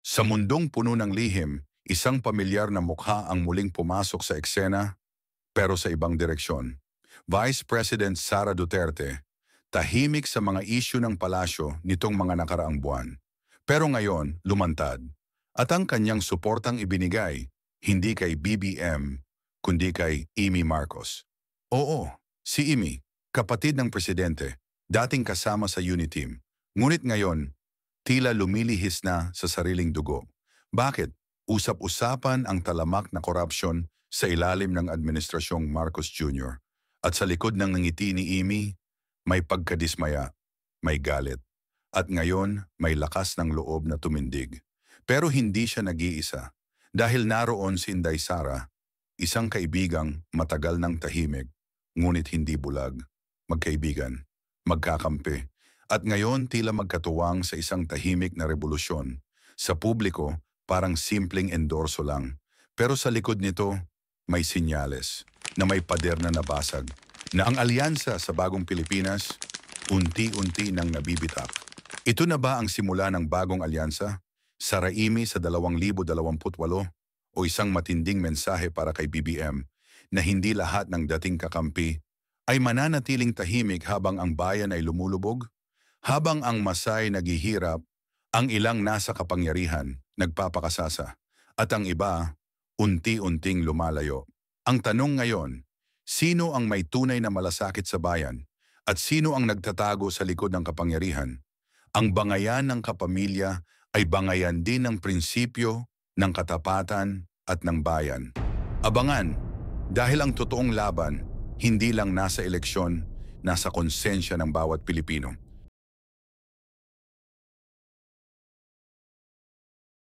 Sa mundong puno ng lihim, isang pamilyar na mukha ang muling pumasok sa eksena pero sa ibang direksyon. Vice President Sara Duterte, tahimik sa mga isyu ng palasyo nitong mga nakaraang buwan. Pero ngayon, lumantad. At ang kanyang suportang ibinigay, hindi kay BBM, kundi kay Amy Marcos. Oo, si Amy, kapatid ng presidente, dating kasama sa UNITEAM. Ngunit ngayon, tila lumilihis na sa sariling dugo. Bakit? Usap-usapan ang talamak na korupsyon sa ilalim ng Administrasyong Marcos Jr. At sa likod ng ngiti ni Amy, may pagkadismaya, may galit. At ngayon, may lakas ng loob na tumindig. Pero hindi siya nag-iisa. Dahil naroon si Inday Sara, isang kaibigang matagal ng tahimik, ngunit hindi bulag. Magkaibigan, magkakampi. At ngayon tila magkatuwang sa isang tahimik na revolusyon. Sa publiko, parang simpleng endorso lang. Pero sa likod nito, may sinyales na may pader na nabasag. Na ang alyansa sa bagong Pilipinas, unti-unti nang nabibitak. Ito na ba ang simula ng bagong alyansa? Saraimi sa 2028 o isang matinding mensahe para kay BBM na hindi lahat ng dating kakampi ay mananatiling tahimik habang ang bayan ay lumulubog? Habang ang masay naghihirap, ang ilang nasa kapangyarihan, nagpapakasasa, at ang iba, unti-unting lumalayo. Ang tanong ngayon, sino ang may tunay na malasakit sa bayan at sino ang nagtatago sa likod ng kapangyarihan? Ang bangayan ng kapamilya ay bangayan din ng prinsipyo, ng katapatan at ng bayan. Abangan, dahil ang totoong laban, hindi lang nasa eleksyon, nasa konsensya ng bawat Pilipino.